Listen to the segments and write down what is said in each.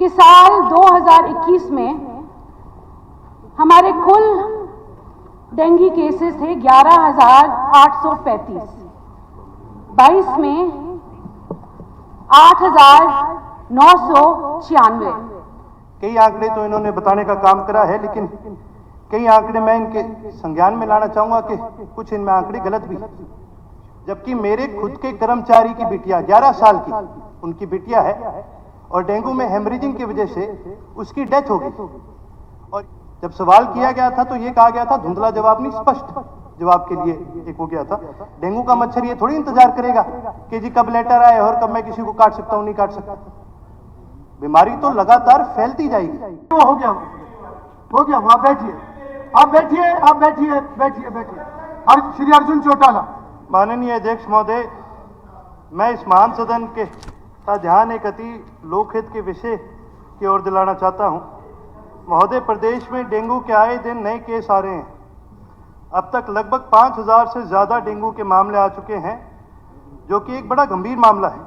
कि साल 2021 में हमारे कुल डेंगू केसेस थे 11,835, 22 में 8,996। कई आंकड़े तो इन्होंने बताने का काम करा है, लेकिन कई आंकड़े मैं इनके संज्ञान में लाना चाहूंगा कि कुछ इनमें आंकड़े गलत भी हैं। जबकि मेरे खुद के कर्मचारी की बिटिया 11 साल की उनकी बिटिया है और डेंगू में हेमरेजिंग की वजह से उसकी डेथ हो गई। और जब सवाल किया गया था तो ये कहा गया था, धुंधला जवाब नहीं, स्पष्ट जवाब के लिए एक हो गया था। डेंगू का मच्छर ये थोड़ी इंतजार करेगा कि जी कब लेटर आए और कब मैं किसी को काट सकता हूं, नहीं काट सकता। बीमारी तो लगातार फैलती जाएगी। वो हो गया वहां बैठिए, आप बैठिए, आप बैठिए, बैठिए, बैठिए। और श्री अर्जुन चौटाला। माननीय अध्यक्ष महोदय, मैं इस महान सदन के का ध्यान एक अति लोकहित के विषय की ओर दिलाना चाहता हूं। महोदय, प्रदेश में डेंगू के आए दिन नए केस आ रहे हैं। अब तक लगभग 5,000 से ज्यादा डेंगू के मामले आ चुके हैं, जो कि एक बड़ा गंभीर मामला है।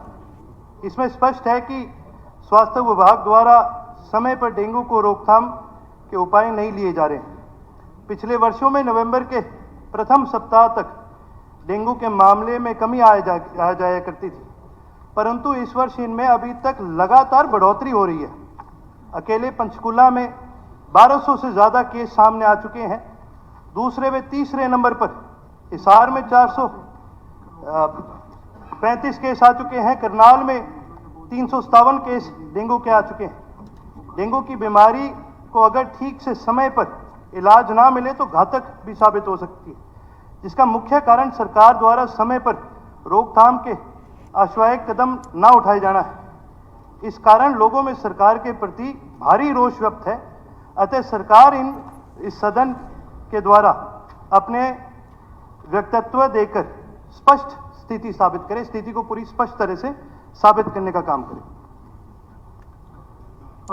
इसमें स्पष्ट है कि स्वास्थ्य विभाग द्वारा समय पर डेंगू को रोकथाम के उपाय नहीं लिए जा रहे हैं। पिछले वर्षों में नवंबर के प्रथम सप्ताह तक डेंगू के मामले में कमी आ जाया करती थी, परंतु इस वर्ष इनमें अभी तक लगातार बढ़ोतरी हो रही है। अकेले पंचकुला में 1200 से ज्यादा केस सामने आ चुके हैं। दूसरे व तीसरे नंबर पर हिसार में 435 केस आ चुके हैं। करनाल में 357 केस डेंगू के आ चुके हैं। डेंगू की बीमारी को अगर ठीक से समय पर इलाज ना मिले तो घातक भी साबित हो सकती है, जिसका मुख्य कारण सरकार द्वारा समय पर रोकथाम के आश्वायक कदम ना उठाए जाना है। इस कारण लोगों में सरकार के प्रति भारी रोष व्यक्त है। अतः सरकार इस सदन के द्वारा अपने व्यक्तित्व देकर स्पष्ट स्थिति साबित करे, स्थिति को पूरी स्पष्ट तरह से साबित करने का काम करे।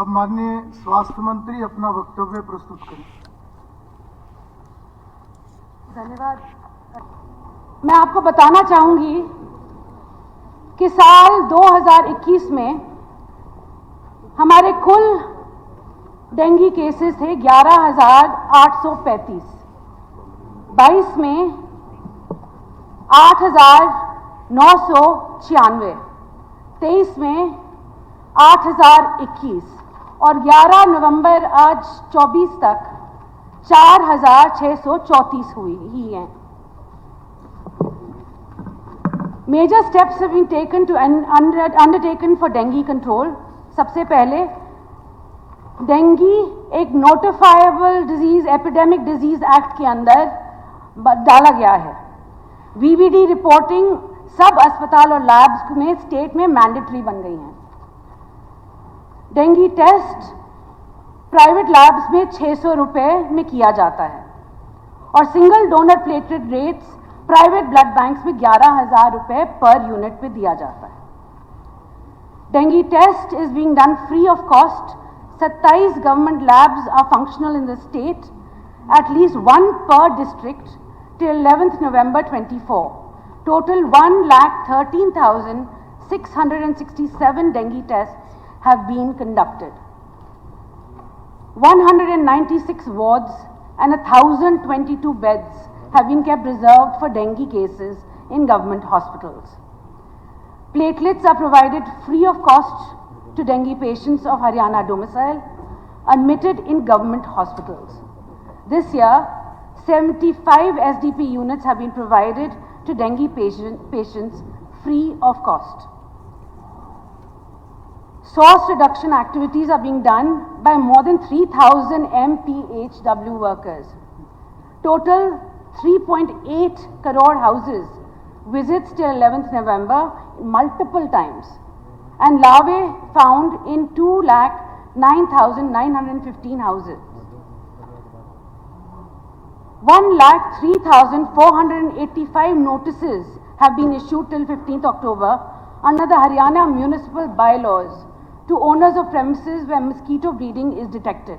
अब माननीय स्वास्थ्य मंत्री अपना वक्तव्य प्रस्तुत करें। धन्यवाद। मैं आपको बताना चाहूंगी कि साल 2021 में हमारे कुल डेंगू केसेस थे 11,835, 22 में 8,996, 23 में 8,021 और 11 नवंबर आज 24 तक 4,634 हुई ही हैं। Major steps have been taken to undertaken for dengue control. सबसे पहले डेंगू एक notifiable disease, epidemic disease act के अंदर डाला गया है। VBD रिपोर्टिंग सब अस्पताल और लैब्स में स्टेट में मैंडेटरी बन गई हैं। डेंगू टेस्ट प्राइवेट लैब्स में 600 रुपए में किया जाता है और single donor plated rates private blood banks में 11,000 रुपए पर यूनिट पे दिया जाता है। Dengue test is being done free of cost. 27 government labs are functional in the state, at least one per district till 11th November 24. Total 1,13,667 dengue tests have been conducted. 196 wards and 1,022 beds have been kept reserved for dengue cases in government hospitals. Platelets are provided free of cost to dengue patients of Haryana domicile admitted in government hospitals. This year, 75 SDP units have been provided to dengue patients free of cost. Source reduction activities are being done by more than 3,000 MPHW workers. Total 3.8 crore houses visits till 11th November multiple times, and larvae found in 2,09,915 houses. 1,03,485 notices have been issued till 15th October under the Haryana municipal bylaws to owners of premises where mosquito breeding is detected.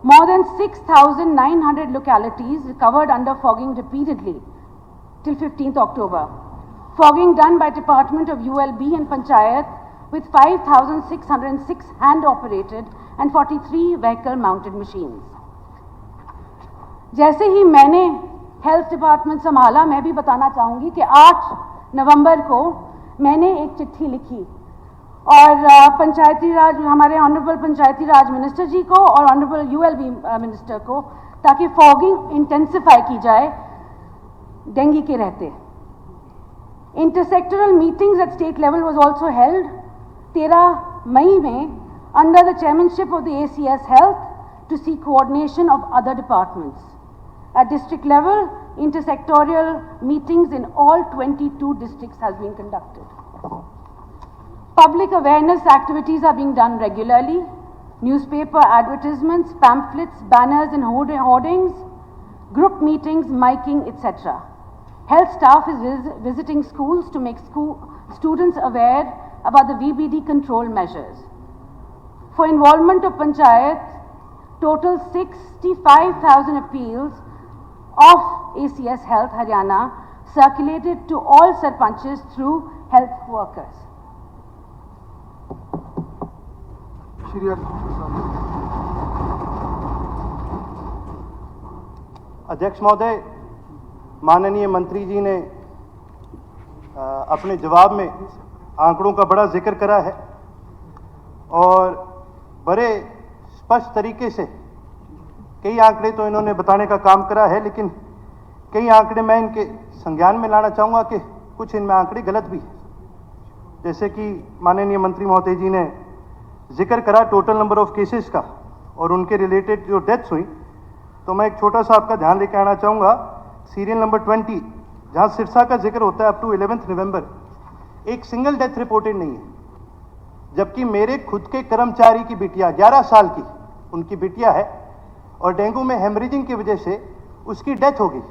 More than 6,900 localities covered under fogging repeatedly till 15th October. Fogging done by Department of ULB and Panchayat with 5,606 hand-operated and 43 vehicle-mounted machines. जैसे ही मैंने health department संभाला, मैं भी बताना चाहूँगी कि 8 नवंबर को मैंने एक चिट्ठी लिखी और पंचायती राज, हमारे ऑनरेबल पंचायती राज मिनिस्टर जी को और ऑनरेबल यूएलबी मिनिस्टर को, ताकि फॉगिंग इंटेंसिफाई की जाए डेंगू के रहते. Intersectoral meetings at state level was also held 13 मई में under the chairmanship of the ACS Health to see coordination of other departments. At district level, intersectorial meetings in all 22 districts has been conducted. Public awareness activities are being done regularly. Newspaper advertisements, pamphlets, banners and hoardings, group meetings, miking, etc. Health staff is visiting schools to make students aware about the VBD control measures. For involvement of panchayat, total 65,000 appeals of ACS Health Haryana circulated to all sarpanches through health workers. अध्यक्ष महोदय, माननीय मंत्री जी ने अपने जवाब में आंकड़ों का बड़ा जिक्र करा है और बड़े स्पष्ट तरीके से कई आंकड़े तो इन्होंने बताने का काम करा है, लेकिन कई आंकड़े मैं इनके संज्ञान में लाना चाहूँगा कि कुछ इनमें आंकड़े गलत भी हैं। जैसे कि माननीय मंत्री महोदय जी ने जिक्र करा टोटल नंबर ऑफ केसेस का और उनके रिलेटेड जो डेथ्स हुई, तो मैं एक छोटा सा आपका ध्यान लेके आना चाहूँगा सीरियल नंबर 20, जहाँ सिरसा का जिक्र होता है अप टू 11 नवंबर, एक सिंगल डेथ रिपोर्टेड नहीं है, जबकि मेरे खुद के कर्मचारी की बिटिया 11 साल की उनकी बिटिया है और डेंगू में हेमरेजिंग की वजह से उसकी डेथ हो गई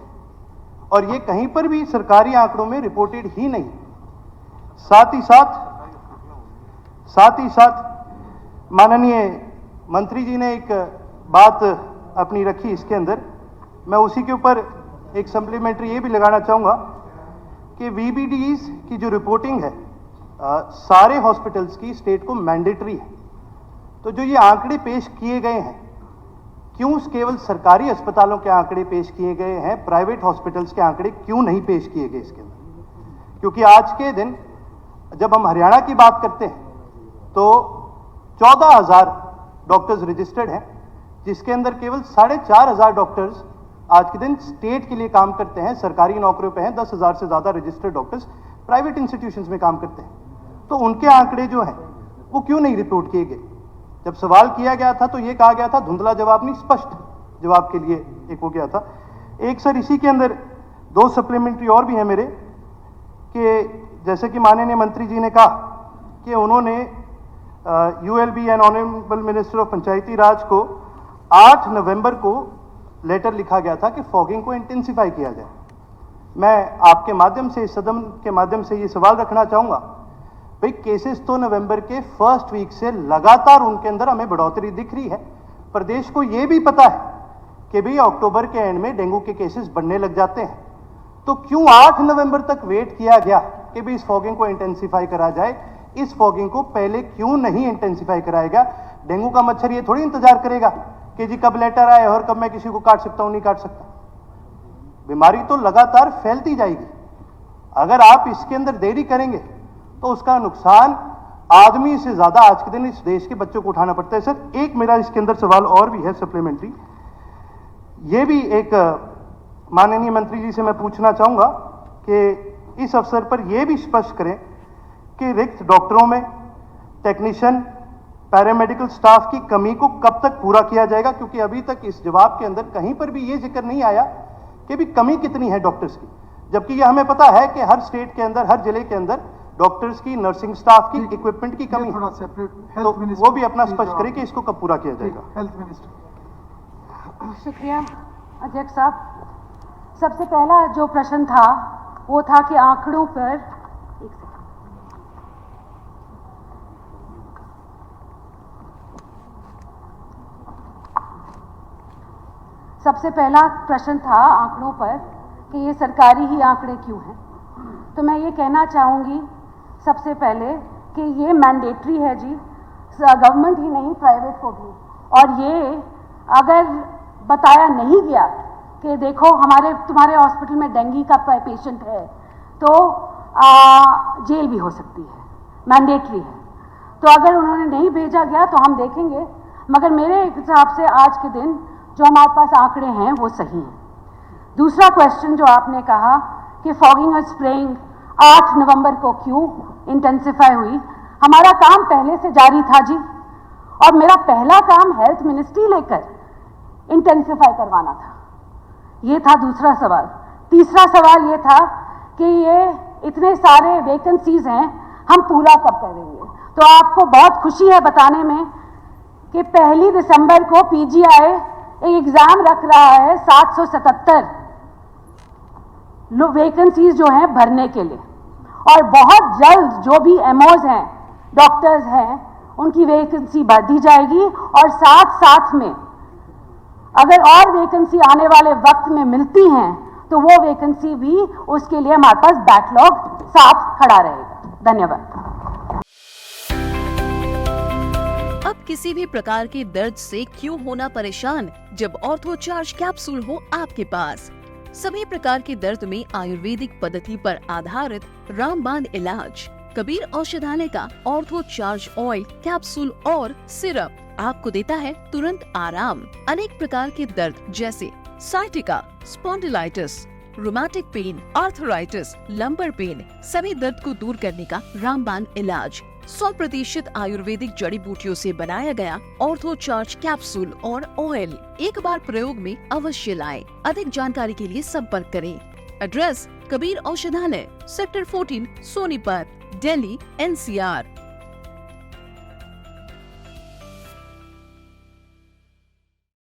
और ये कहीं पर भी सरकारी आंकड़ों में रिपोर्टेड ही नहीं। साथ ही साथ माननीय मंत्री जी ने एक बात अपनी रखी इसके अंदर, मैं उसी के ऊपर एक सप्लीमेंट्री ये भी लगाना चाहूँगा कि VBDs की जो रिपोर्टिंग है सारे हॉस्पिटल्स की स्टेट को मैंडेटरी है। तो जो ये आंकड़े पेश किए गए हैं, क्यों केवल सरकारी अस्पतालों के आंकड़े पेश किए गए हैं, प्राइवेट हॉस्पिटल्स के आंकड़े क्यों नहीं पेश किए गए इसके अंदर? क्योंकि आज के दिन जब हम हरियाणा की बात करते हैं तो 14,000 डॉक्टर्स रजिस्टर्ड हैं, जिसके अंदर केवल 4,500 डॉक्टर्स आज के दिन स्टेट के लिए काम करते हैं, सरकारी नौकरियों पे हैं। 10,000 से ज़्यादा रजिस्टर्ड डॉक्टर्स प्राइवेट इंस्टीट्यूशंस में काम करते हैं। तो उनके आंकड़े जो हैं वो क्यों नहीं रिपोर्ट किए गए? जब सवाल किया गया था तो ये कहा गया था धुंधला जवाब नहीं, स्पष्ट जवाब के लिए एक हो गया था। एक सर इसी के अंदर 2 सप्लीमेंट्री और भी हैं मेरे, कि जैसे कि माननीय मंत्री जी ने कहा कि उन्होंने ULB and honourable minister of Panchayati Raj को 8 नवंबर को लेटर लिखा गया था कि फॉगिंग को इंटेंसिफाई किया जाए। मैं आपके माध्यम से, इस सदन के माध्यम से ये सवाल रखना चाहूँगा, भाई केसेस तो नवंबर के फर्स्ट वीक से लगातार उनके अंदर हमें बढ़ोतरी दिख रही है। प्रदेश को ये भी पता है कि भाई अक्टूबर के एंड में डेंगू के केसेस बढ़ने लग जाते हैं, तो क्यों 8 नवंबर तक वेट किया गया कि भाई इस फॉगिंग को इंटेंसिफाई करा जाए? इस फॉगिंग को पहले क्यों नहीं इंटेंसिफाई कराएगा? डेंगू का मच्छर ये थोड़ी इंतजार करेगा कि जी कब लेटर आए और कब मैं किसी को काट सकता हूं, नहीं काट सकता। बीमारी तो लगातार फैलती जाएगी। अगर आप इसके अंदर देरी करेंगे तो उसका नुकसान आदमी से ज्यादा आज के दिन इस देश के बच्चों को उठाना पड़ता है। सर एक मेरा इसके अंदर सवाल और भी है सप्लीमेंट्री, ये भी एक माननीय मंत्री जी से मैं पूछना चाहूंगा कि इस अवसर पर यह भी स्पष्ट करें कि रिक्त डॉक्टरों में, टेक्नीशियन, पैरामेडिकल स्टाफ की कमी को कब तक पूरा किया जाएगा? क्योंकि अभी तक इस जवाब के अंदर कहीं पर भी ये जिक्र नहीं आया कि भी कमी कितनी है डॉक्टर्स की, जबकि ये हमें पता है कि हर स्टेट के अंदर, हर जिले के अंदर डॉक्टर्स की, नर्सिंग स्टाफ की, इक्विपमेंट की कमी है। तो वो भी अपना स्पष्ट करे कि इसको कब पूरा किया जाएगा। Health minister. शुक्रिया अध्यक्ष साहब। सबसे पहला जो प्रश्न था वो था कि आंकड़ों पर, सबसे पहला प्रश्न था आंकड़ों पर कि ये सरकारी ही आंकड़े क्यों हैं। तो मैं ये कहना चाहूँगी सबसे पहले कि ये मैंडेटरी है जी, गवर्नमेंट ही नहीं प्राइवेट को भी। और ये अगर बताया नहीं गया कि देखो तुम्हारे हॉस्पिटल में डेंगू का पेशेंट है तो जेल भी हो सकती है, मैंडेटरी है। तो अगर उन्होंने नहीं भेजा गया तो हम देखेंगे, मगर मेरे हिसाब से आज के दिन जो हमारे पास आंकड़े हैं वो सही हैं। दूसरा क्वेश्चन जो आपने कहा कि फॉगिंग और स्प्रेइंग 8 नवंबर को क्यों इंटेंसिफाई हुई, हमारा काम पहले से जारी था जी, और मेरा पहला काम हेल्थ मिनिस्ट्री लेकर इंटेंसिफाई करवाना था। ये था दूसरा सवाल। तीसरा सवाल ये था कि ये इतने सारे वैकेंसीज हैं, हम पूरा कब करेंगे। तो आपको बहुत खुशी है बताने में कि 1 दिसंबर को पीजीआई एक एग्जाम रख रहा है 777 वैकेंसीज जो हैं भरने के लिए, और बहुत जल्द जो भी एमओज हैं, डॉक्टर्स हैं, उनकी वैकेंसी बढ़ दी जाएगी। और साथ साथ में अगर और वैकेंसी आने वाले वक्त में मिलती हैं तो वो वैकेंसी भी, उसके लिए हमारे पास बैकलॉग साथ खड़ा रहेगा। धन्यवाद। अब किसी भी प्रकार के दर्द से क्यों होना परेशान, जब ऑर्थोचार्ज कैप्सूल हो आपके पास। सभी प्रकार के दर्द में आयुर्वेदिक पद्धति पर आधारित रामबाण इलाज। कबीर औषधालय का ऑर्थोचार्ज ऑयल, कैप्सूल और सिरप आपको देता है तुरंत आराम। अनेक प्रकार के दर्द जैसे sciatica, spondylitis, rheumatic pain, arthritis, lumbar pain, सभी दर्द को दूर करने का रामबाण इलाज 100% आयुर्वेदिक जड़ी बूटियों से बनाया गया ऑर्थोचार्ज कैप्सूल और ऑयल एक बार प्रयोग में अवश्य लाएं। अधिक जानकारी के लिए संपर्क करें। एड्रेस: कबीर औषधालय, सेक्टर 14, सोनीपत, दिल्ली, NCR।